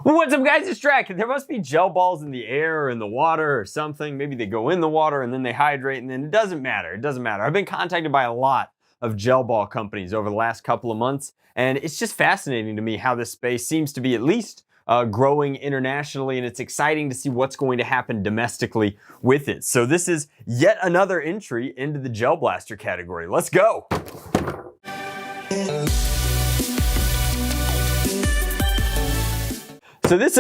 What's up, guys? It's Drac. There must be gel balls in the air or in the water or something. Maybe they go in the water and then they hydrate, and then it doesn't matter. It doesn't matter. I've been contacted by a lot of gel ball companies over the last couple of months, and it's just fascinating to me how this space seems to be at least growing internationally, and it's exciting to see what's going to happen domestically with it. So this is yet another entry into the gel blaster category. Let's go. So this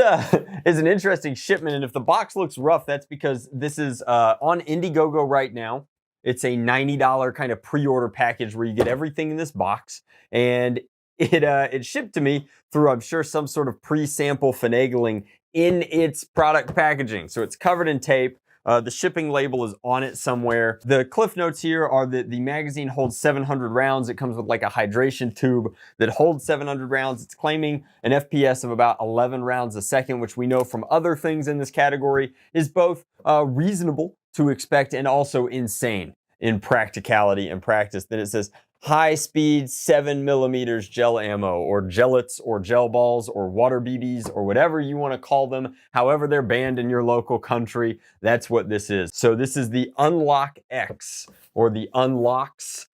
is an interesting shipment, and if the box looks rough, that's because this is on Indiegogo right now. It's a $90 kind of pre-order package where you get everything in this box, and it shipped to me through, I'm sure, some sort of pre-sample finagling in its product packaging. So it's covered in tape. The shipping label is on it somewhere. The cliff notes here are that the magazine holds 700 rounds. It comes with like a hydration tube that holds 700 rounds. It's claiming an FPS of about 11 rounds a second, which we know from other things in this category is both reasonable to expect and also insane in practicality and practice. Then it says high speed 7mm gel ammo, or gellets, or gel balls, or water BBs, or whatever you want to call them, however they're banned in your local country. That's what this is. So this is the UnlocX, or the UnlocX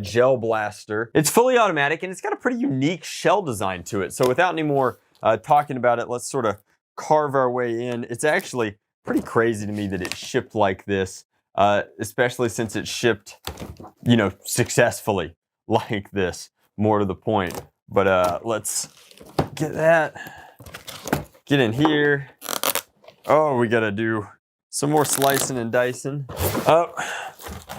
gel blaster. It's fully automatic, and it's got a pretty unique shell design to it. So without any more talking about it, let's sort of carve our way in. It's actually pretty crazy to me that it shipped like this, especially since it shipped, successfully like this, more to the point. But let's get get in here. Oh, we gotta do some more slicing and dicing. Up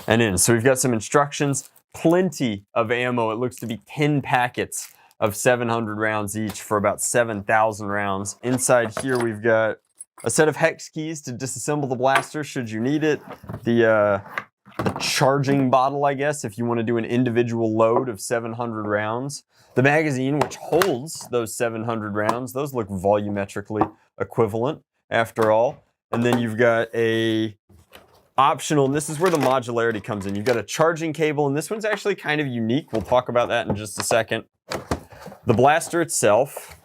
and in. So we've got some instructions, plenty of ammo. It looks to be 10 packets of 700 rounds each for about 7,000 rounds. Inside here we've got a set of hex keys to disassemble the blaster should you need it. The charging bottle, I guess, if you want to do an individual load of 700 rounds. The magazine, which holds those 700 rounds. Those look volumetrically equivalent, after all. And then you've got a optional, and this is where the modularity comes in. You've got a charging cable, and this one's actually kind of unique. We'll talk about that in just a second. The blaster itself.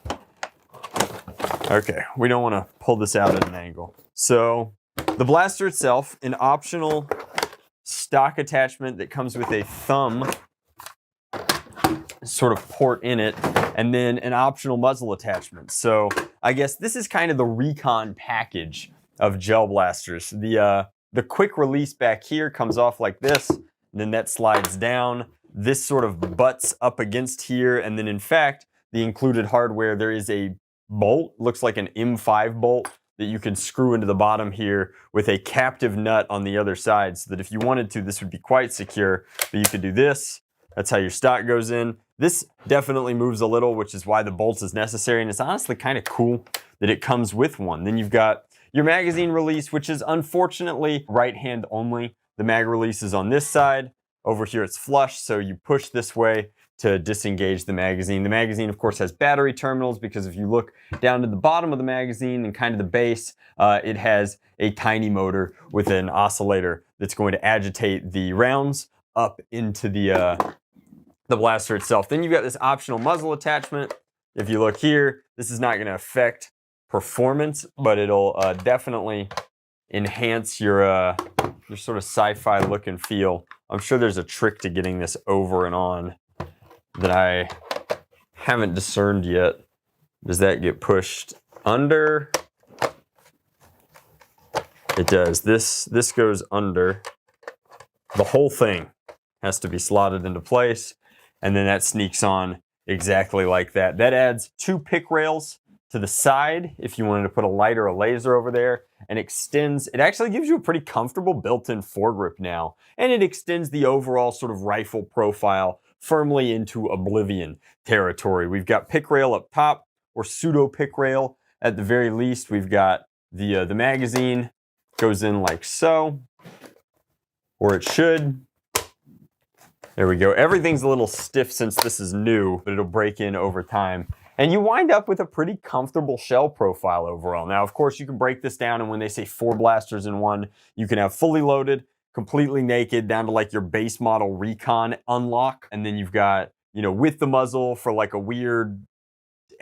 Okay, we don't want to pull this out at an angle. So the blaster itself, an optional stock attachment that comes with a thumb sort of port in it, and then an optional muzzle attachment. So I guess this is kind of the Recon package of gel blasters. The quick release back here comes off like this, and then that slides down. This sort of butts up against here, and then in fact, the included hardware, there is a bolt, looks like an M5 bolt, that you can screw into the bottom here with a captive nut on the other side, so that if you wanted to, this would be quite secure. But you could do this. That's how your stock goes in. This definitely moves a little, which is why the bolt is necessary, and it's honestly kind of cool that it comes with one. Then you've got your magazine release, which is unfortunately right hand only. The mag release is on this side. Over here it's flush, so you push this way to disengage the magazine. The magazine, of course, has battery terminals, because if you look down to the bottom of the magazine and kind of the base, it has a tiny motor with an oscillator that's going to agitate the rounds up into the blaster itself. Then you've got this optional muzzle attachment. If you look here, this is not going to affect performance, but it'll definitely enhance your sort of sci-fi look and feel. I'm sure there's a trick to getting this over and on that I haven't discerned yet. Does that get pushed under? It does. This goes under. The whole thing has to be slotted into place, and then that sneaks on exactly like that. That adds 2 pick rails to the side if you wanted to put a light or a laser over there, and extends. It actually gives you a pretty comfortable built-in foregrip now, and it extends the overall sort of rifle profile firmly into oblivion territory. We've got pick rail up top, or pseudo pick rail at the very least. We've got the magazine goes in like so, or it should. There we go. Everything's a little stiff since this is new, but it'll break in over time. And you wind up with a pretty comfortable shell profile overall. Now, of course, you can break this down, and when they say 4 blasters in one, you can have fully loaded, completely naked, down to like your base model Recon unlock. And then you've got, with the muzzle for like a weird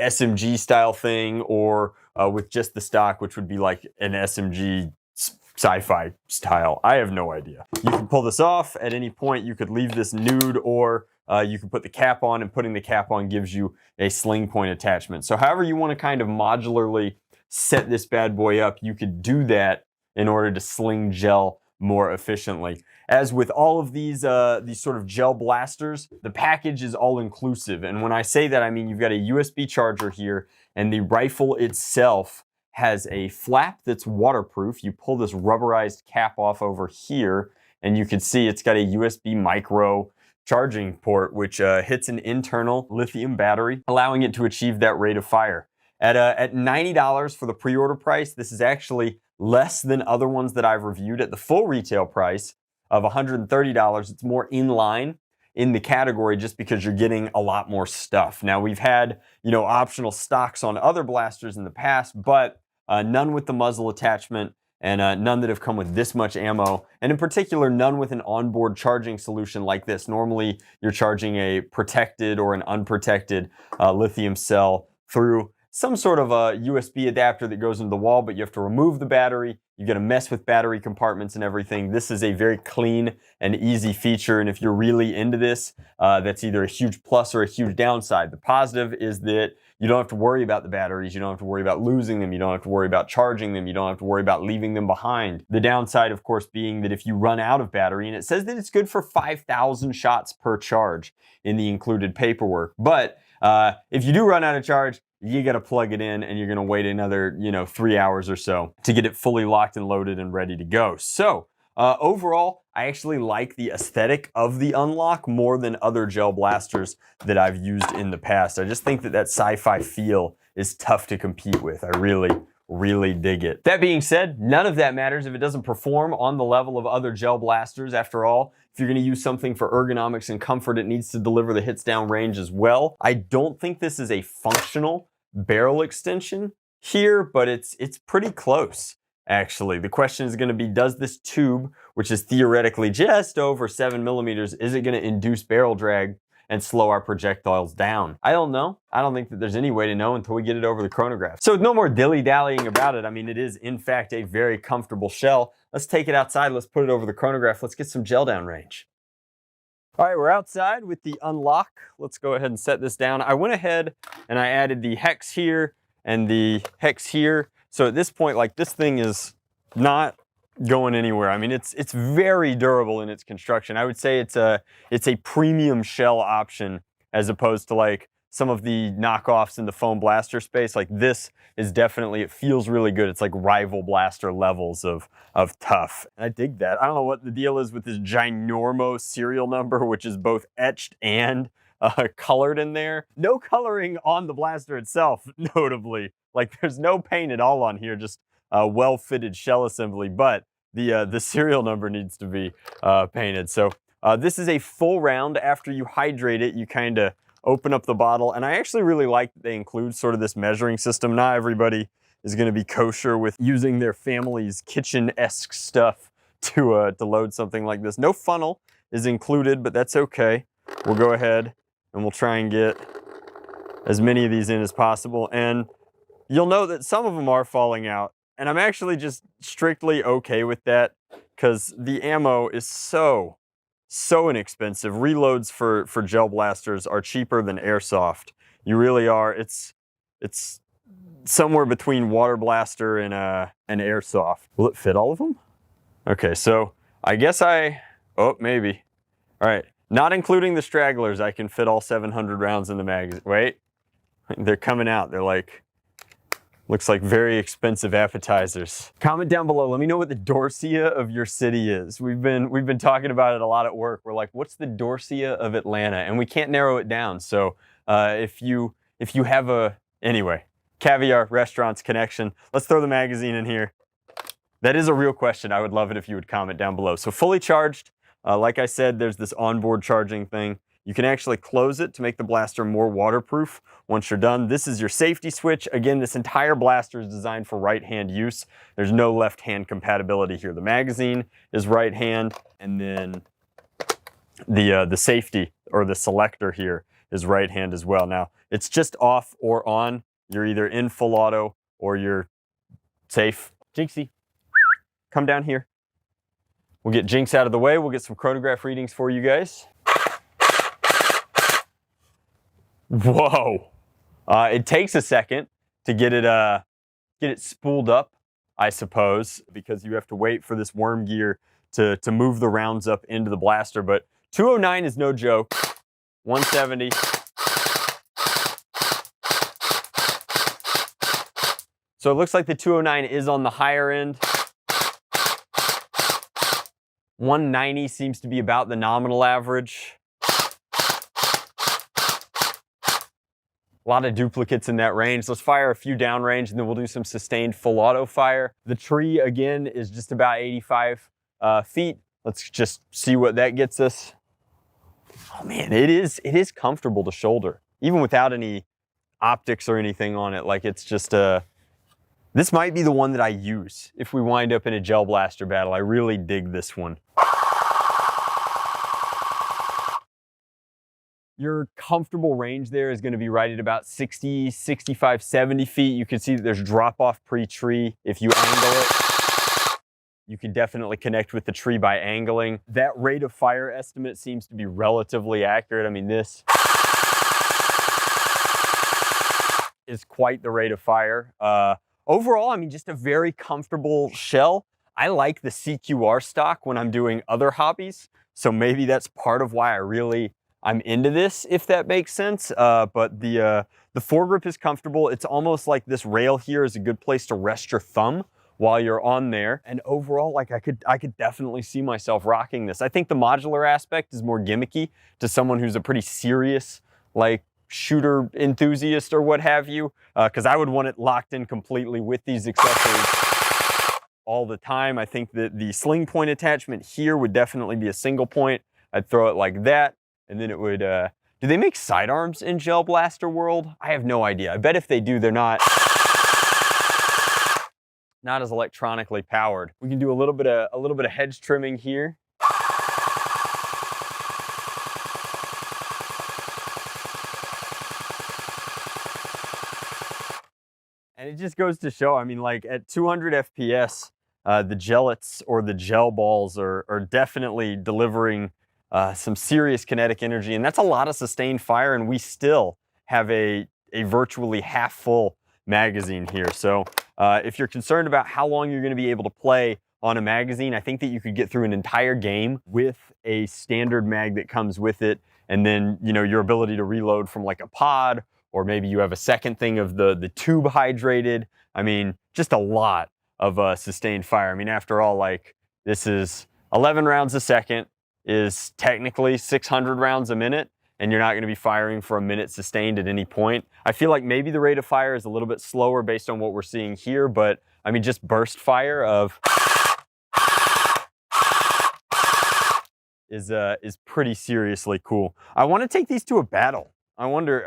SMG style thing, or with just the stock, which would be like an SMG sci-fi style. I have no idea. You can pull this off at any point. You could leave this nude, or you can put the cap on, and putting the cap on gives you a sling point attachment. So however you want to kind of modularly set this bad boy up, you could do that in order to sling gel more efficiently. As with all of these sort of gel blasters, the package is all inclusive. And when I say that, I mean you've got a USB charger here, and the rifle itself has a flap that's waterproof. You pull this rubberized cap off over here, and you can see it's got a USB micro charging port, which hits an internal lithium battery, allowing it to achieve that rate of fire. At $90 for the pre-order price, this is actually less than other ones that I've reviewed. At the full retail price of $130, it's more in line in the category, just because you're getting a lot more stuff. Now, we've had, optional stocks on other blasters in the past, but none with the muzzle attachment, and none that have come with this much ammo, and in particular, none with an onboard charging solution like this. Normally, you're charging a protected or an unprotected lithium cell through some sort of a USB adapter that goes into the wall, but you have to remove the battery. You got to mess with battery compartments and everything. This is a very clean and easy feature, and if you're really into this, that's either a huge plus or a huge downside. The positive is that you don't have to worry about the batteries. You don't have to worry about losing them. You don't have to worry about charging them. You don't have to worry about leaving them behind. The downside, of course, being that if you run out of battery, and it says that it's good for 5,000 shots per charge in the included paperwork, but if you do run out of charge, you got to plug it in, and you're going to wait another, 3 hours or so to get it fully locked and loaded and ready to go. So overall, I actually like the aesthetic of the Unlock more than other gel blasters that I've used in the past. I just think that sci-fi feel is tough to compete with. I really dig it. That being said, none of that matters if it doesn't perform on the level of other gel blasters. After all, if you're going to use something for ergonomics and comfort, it needs to deliver the hits down range as well. I don't think this is a functional barrel extension here, but it's pretty close, actually. The question is going to be, does this tube, which is theoretically just over 7 millimeters, is it going to induce barrel drag and slow our projectiles down? I don't know. I don't think that there's any way to know until we get it over the chronograph. So with no more dilly-dallying about it, I mean, it is in fact a very comfortable shell. Let's take it outside. Let's put it over the chronograph. Let's get some gel down range. All right, we're outside with the Unlock. Let's go ahead and set this down. I went ahead and I added the hex here and the hex here. So at this point, like, this thing is not going anywhere. I mean, it's very durable in its construction. I would say it's a premium shell option as opposed to like some of the knockoffs in the foam blaster space. Like, this is definitely, it feels really good. It's like rival blaster levels of tough. I dig that. I don't know what the deal is with this ginormo serial number, which is both etched and colored in there. No coloring on the blaster itself, notably. Like, there's no paint at all on here, just a well-fitted shell assembly, but the serial number needs to be painted. So this is a full round. After you hydrate it, you kind of open up the bottle, and I actually really like that they include sort of this measuring system. Not everybody is going to be kosher with using their family's kitchen-esque stuff to load something like this. No funnel is included, but that's okay. We'll go ahead and we'll try and get as many of these in as possible, and you'll know that some of them are falling out, and I'm actually just strictly okay with that because the ammo is so inexpensive. Reloads for gel blasters are cheaper than airsoft. You really are. It's somewhere between water blaster and an airsoft. Will it fit all of them? Okay, so I guess oh, maybe. All right, not including the stragglers, I can fit all 700 rounds in the magazine. Wait, they're coming out. They're like, looks like very expensive appetizers. Comment down below. Let me know what the Dorsia of your city is. We've been talking about it a lot at work. We're like, what's the Dorsia of Atlanta? And we can't narrow it down. So if you have anyway, caviar restaurants connection, let's throw the magazine in here. That is a real question. I would love it if you would comment down below. So fully charged, like I said, there's this onboard charging thing. You can actually close it to make the blaster more waterproof once you're done. This is your safety switch. Again, this entire blaster is designed for right-hand use. There's no left-hand compatibility here. The magazine is right-hand, and then the safety or the selector here is right hand as well. Now, it's just off or on. You're either in full auto or you're safe. Jinxie, come down here. We'll get Jinx out of the way. We'll get some chronograph readings for you guys. Whoa. It takes a second to get it spooled up, I suppose, because you have to wait for this worm gear to move the rounds up into the blaster. But 209 is no joke. 170. So it looks like the 209 is on the higher end. 190 seems to be about the nominal average. A lot of duplicates in that range. Let's fire a few downrange and then we'll do some sustained full auto fire. The tree again is just about 85 feet. Let's just see what that gets us. Oh man, it is comfortable to shoulder, even without any optics or anything on it. Like it's just this might be the one that I use if we wind up in a gel blaster battle. I really dig this one. Your comfortable range there is going to be right at about 60, 65, 70 feet. You can see that there's drop off pre-tree. If you angle it, you can definitely connect with the tree by angling. That rate of fire estimate seems to be relatively accurate. I mean, this is quite the rate of fire. Overall, I mean, just a very comfortable shell. I like the CQR stock when I'm doing other hobbies. So maybe that's part of why I'm into this, if that makes sense. But the foregrip is comfortable. It's almost like this rail here is a good place to rest your thumb while you're on there. And overall, like I could definitely see myself rocking this. I think the modular aspect is more gimmicky to someone who's a pretty serious, like, shooter enthusiast or what have you, because I would want it locked in completely with these accessories all the time. I think that the sling point attachment here would definitely be a single point. I'd throw it like that, and then it would, do they make sidearms in Gel Blaster world? I have no idea. I bet if they do, they're not as electronically powered. We can do a little bit of hedge trimming here. And it just goes to show, I mean, like at 200 FPS, the gellets or the gel balls are definitely delivering some serious kinetic energy. And that's a lot of sustained fire. And we still have a virtually half full magazine here. So if you're concerned about how long you're going to be able to play on a magazine, I think that you could get through an entire game with a standard mag that comes with it. And then, you know, your ability to reload from like a pod, or maybe you have a second thing of the tube hydrated. I mean, just a lot of sustained fire. I mean, after all, like this is 11 rounds a second, is technically 600 rounds a minute, and you're not going to be firing for a minute sustained at any point. I feel like maybe the rate of fire is a little bit slower based on what we're seeing here, but I mean, just burst fire of is pretty seriously cool. I want to take these to a battle. I wonder,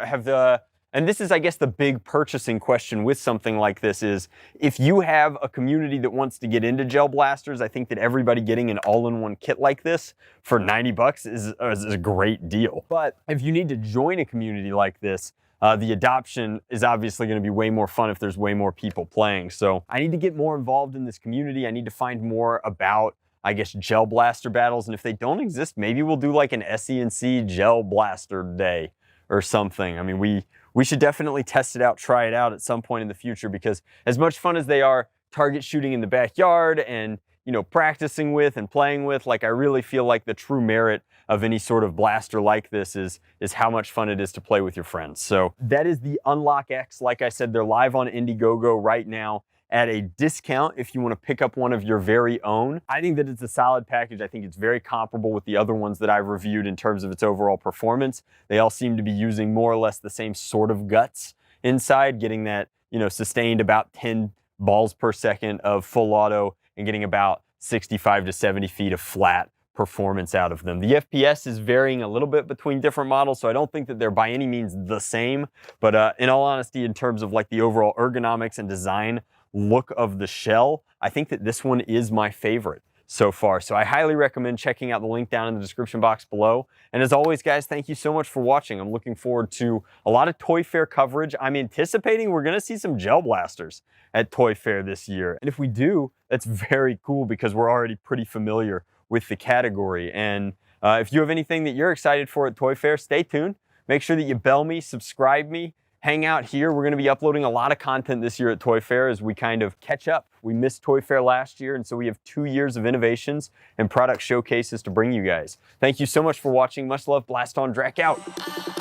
and this is, I guess, the big purchasing question with something like this is, if you have a community that wants to get into gel blasters, I think that everybody getting an all-in-one kit like this for 90 bucks is a great deal. But if you need to join a community like this, the adoption is obviously going to be way more fun if there's way more people playing. So I need to get more involved in this community. I need to find more about, I guess, gel blaster battles. And if they don't exist, maybe we'll do like an SE&C gel blaster day or something. I mean, we should definitely test it out, try it out at some point in the future, because as much fun as they are target shooting in the backyard and, you know, practicing with and playing with, like I really feel like the true merit of any sort of blaster like this is how much fun it is to play with your friends. So that is the UnlocX. Like I said, they're live on Indiegogo right now at a discount if you want to pick up one of your very own. I think that it's a solid package. I think it's very comparable with the other ones that I've reviewed in terms of its overall performance. They all seem to be using more or less the same sort of guts inside, getting that, you know, sustained about 10 balls per second of full auto and getting about 65 to 70 feet of flat performance out of them. The FPS is varying a little bit between different models, so I don't think that they're by any means the same. But in all honesty, in terms of like the overall ergonomics and design look of the shell, I think that this one is my favorite. so far. So I highly recommend checking out the link down in the description box below. And as always, guys, thank you so much for watching. I'm looking forward to a lot of Toy Fair coverage. I'm anticipating we're going to see some gel blasters at Toy Fair this year. And if we do, that's very cool because we're already pretty familiar with the category. And if you have anything that you're excited for at Toy Fair, stay tuned. Make sure that you bell me, subscribe me, hang out here. We're going to be uploading a lot of content this year at Toy Fair as we kind of catch up. We missed Toy Fair last year, and so we have 2 years of innovations and product showcases to bring you guys. Thank you so much for watching. Much love. Blast on, Drac out.